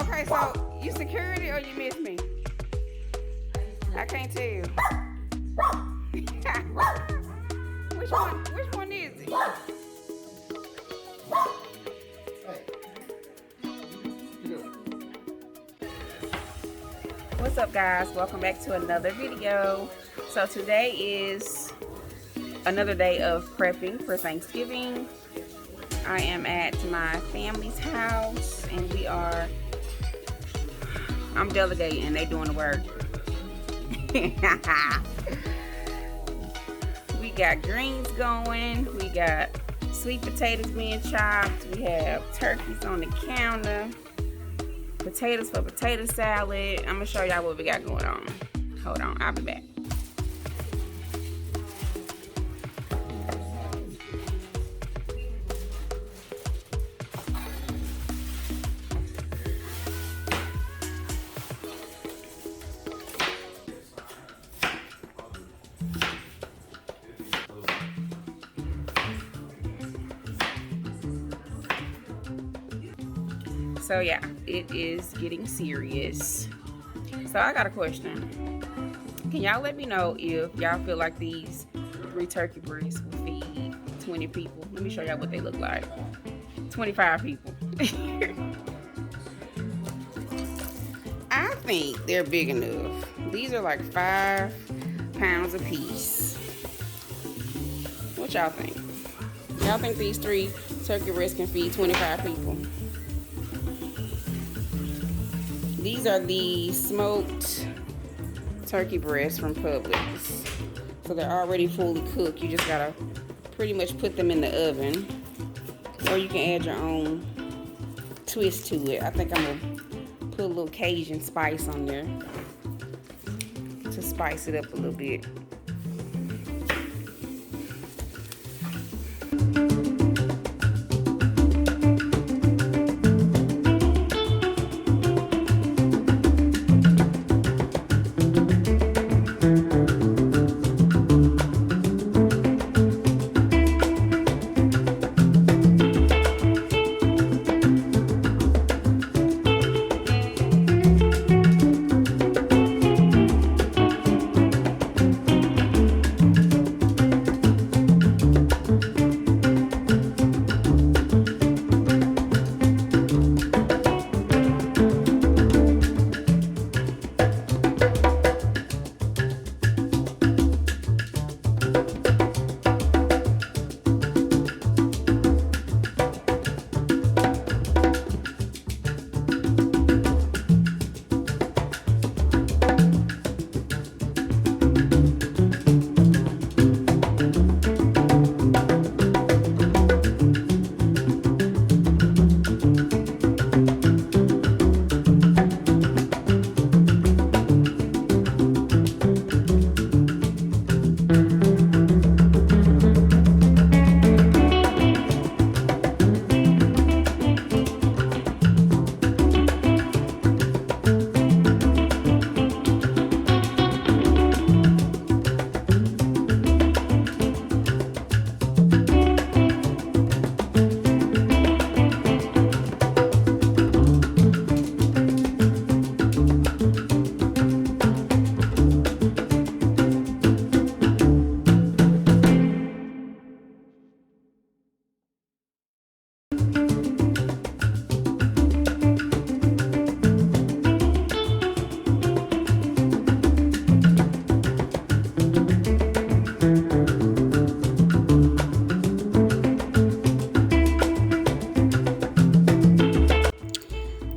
Okay, so you security or you miss me? I can't tell. Which one is it? What's up, guys? Welcome back to another video. So today is another day of prepping for Thanksgiving. I am at my family's house and I'm delegating, they doing the work. We got greens going, we got sweet potatoes being chopped, we have turkeys on the counter, potatoes for potato salad. I'm gonna show y'all what we got going on. Hold on, I'll be back. So yeah, it is getting serious. So I got a question. Can y'all let me know if y'all feel like these 3 turkey breasts will feed 20 people? Let me show y'all what they look like. 25 people. I think they're big enough. These are like 5 pounds a piece. What y'all think? Y'all think these 3 turkey breasts can feed 25 people? These are the smoked turkey breasts from Publix. So they're already fully cooked. You just gotta pretty much put them in the oven. Or you can add your own twist to it. I think I'm gonna put a little Cajun spice on there to spice it up a little bit.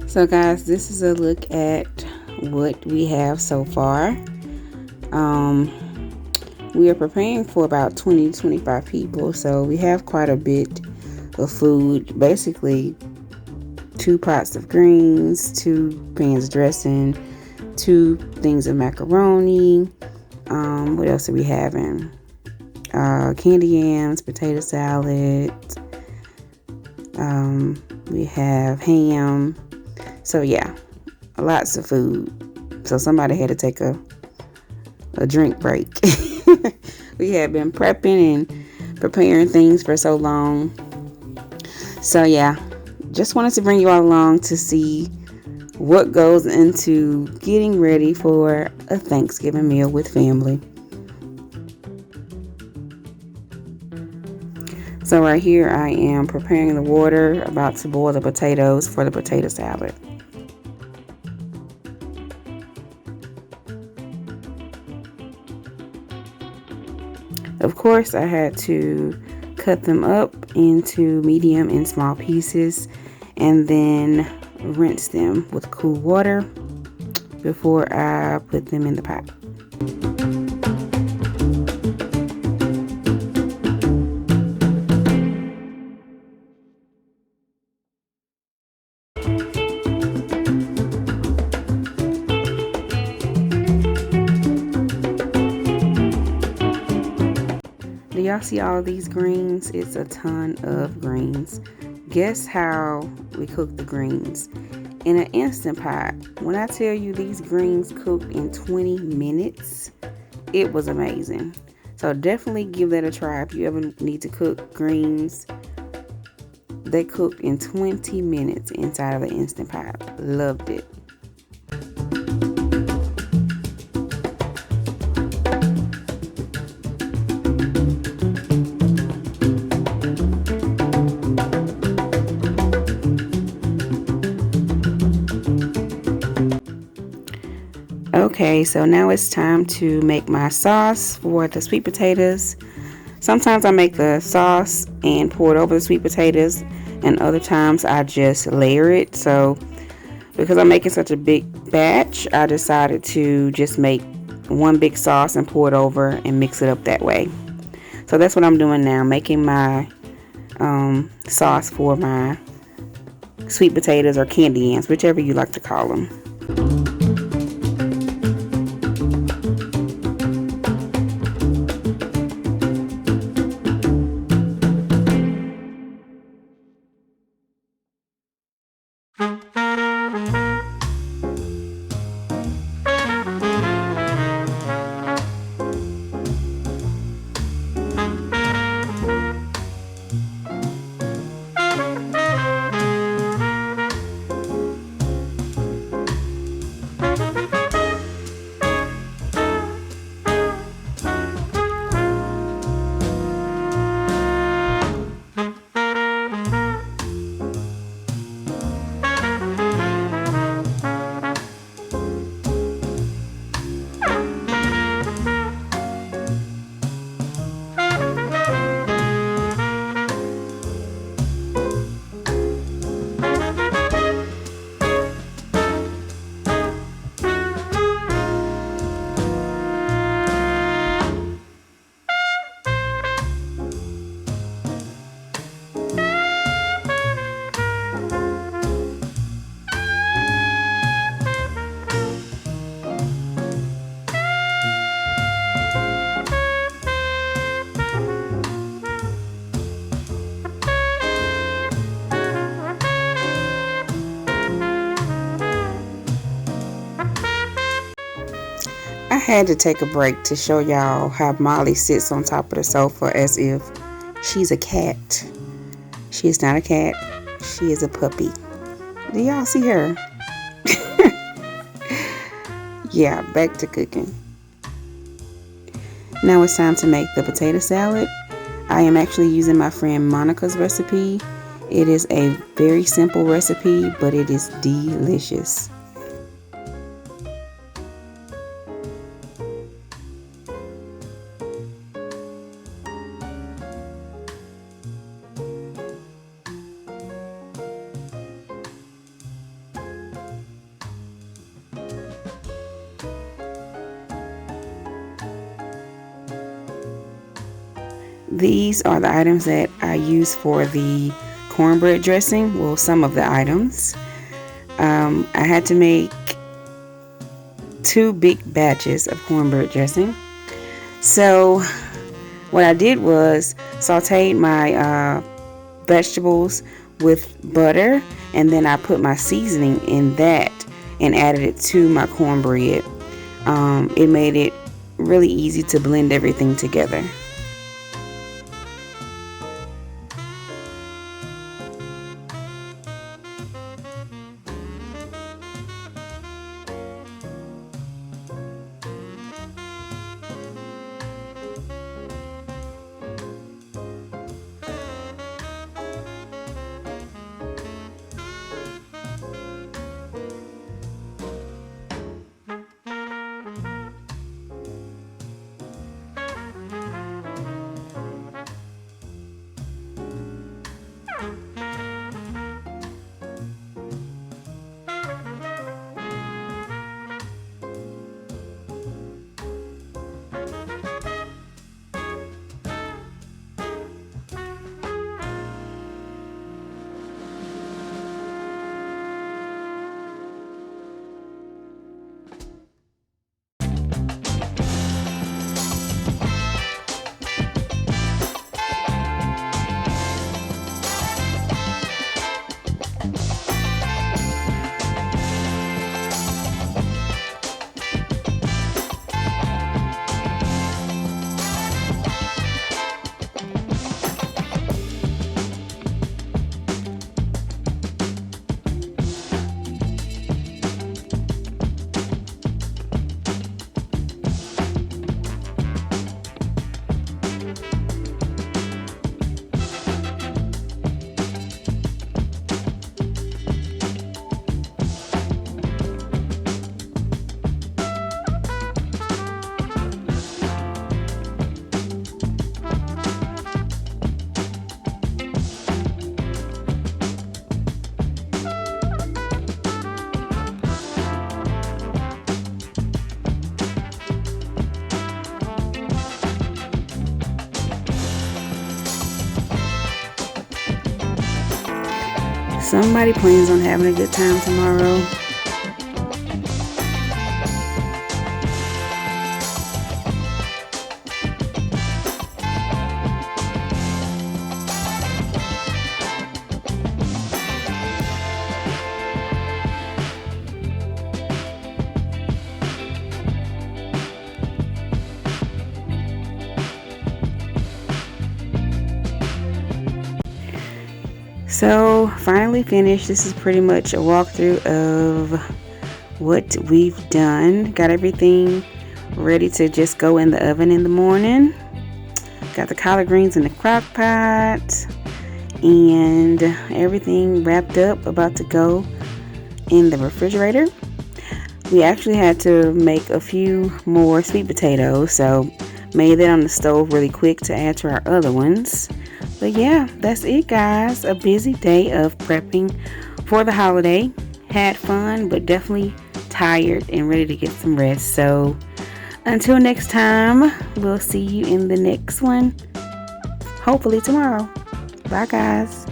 So guys, this is a look at what we have so far. We are preparing for about 20-25 people, so we have quite a bit of food. Basically 2 pots of greens, 2 pans of dressing, 2 things of macaroni. What else are we having? Candy yams, potato salad. We have ham. So yeah, lots of food. So somebody had to take a drink break. We have been prepping and preparing things for so long. So yeah, just wanted to bring you all along to see what goes into getting ready for a Thanksgiving meal with family. So right here I am preparing the water, about to boil the potatoes for the potato salad. Of course, I had to cut them up into medium and small pieces and then rinse them with cool water before I put them in the pot. Do y'all see all of these greens? It's a ton of greens. Guess how we cook the greens? In an Instant Pot. When I tell you these greens cooked in 20 minutes, it was amazing. So definitely give that a try if you ever need to cook greens. They cooked in 20 minutes inside of the Instant Pot. Loved it. Okay, so now it's time to make my sauce for the sweet potatoes. Sometimes I make the sauce and pour it over the sweet potatoes, and other times I just layer it. So because I'm making such a big batch, I decided to just make one big sauce and pour it over and mix it up that way. So that's what I'm doing now, making my sauce for my sweet potatoes or candy yams, whichever you like to call them. I had to take a break to show y'all how Molly sits on top of the sofa as if she's a cat. She is not a cat. She is a puppy. Do y'all see her? Yeah, back to cooking. Now it's time to make the potato salad. I am actually using my friend Monica's recipe. It is a very simple recipe, but it is delicious. These are the items that I use for the cornbread dressing. Well, some of the items. I had to make 2 big batches of cornbread dressing. So what I did was sauteed my vegetables with butter, and then I put my seasoning in that and added it to my cornbread. It made it really easy to blend everything together. Somebody plans on having a good time tomorrow. So finally finished. This is pretty much a walkthrough of what we've done. Got everything ready to just go in the oven in the morning. Got the collard greens in the crock pot and everything wrapped up, about to go in the refrigerator. We actually had to make a few more sweet potatoes, so made that on the stove really quick to add to our other ones. But yeah, that's it, guys. A busy day of prepping for the holiday. Had fun, but definitely tired and ready to get some rest. So until next time, we'll see you in the next one. Hopefully tomorrow. Bye, guys.